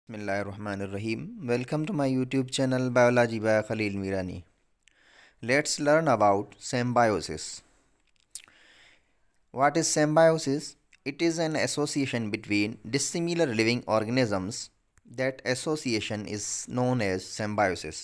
Bismillahirrahmanirrahim. Welcome to my YouTube channel Biology by Khalil Mirani. Let's learn about symbiosis. What is symbiosis? It is an association between dissimilar living organisms. That association is known as symbiosis.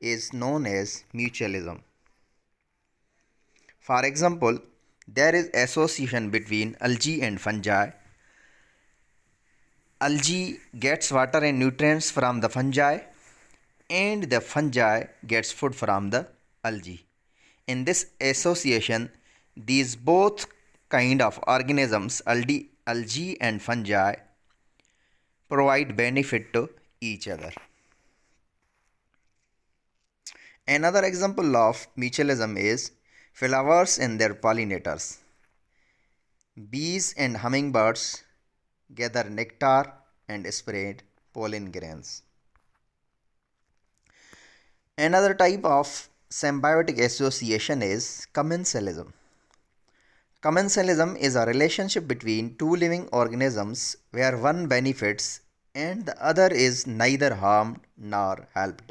is known as mutualism. For example, there is association between algae and fungi. Algae gets water and nutrients from the fungi, and the fungi gets food from the algae. In this association, these both kind of organisms, algae and fungi, provide benefit to each other. Another example of mutualism is flowers and their pollinators. Bees and hummingbirds gather nectar and spread pollen grains. Another type of symbiotic association is commensalism. Commensalism is a relationship between two living organisms where one benefits and the other is neither harmed nor helped.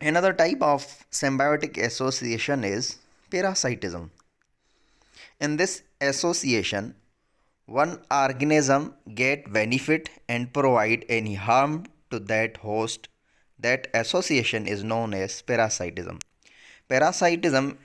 Another type of symbiotic association is parasitism. In this association, one organism get benefit and provide any harm to that host. That association is known as parasitism. Parasitism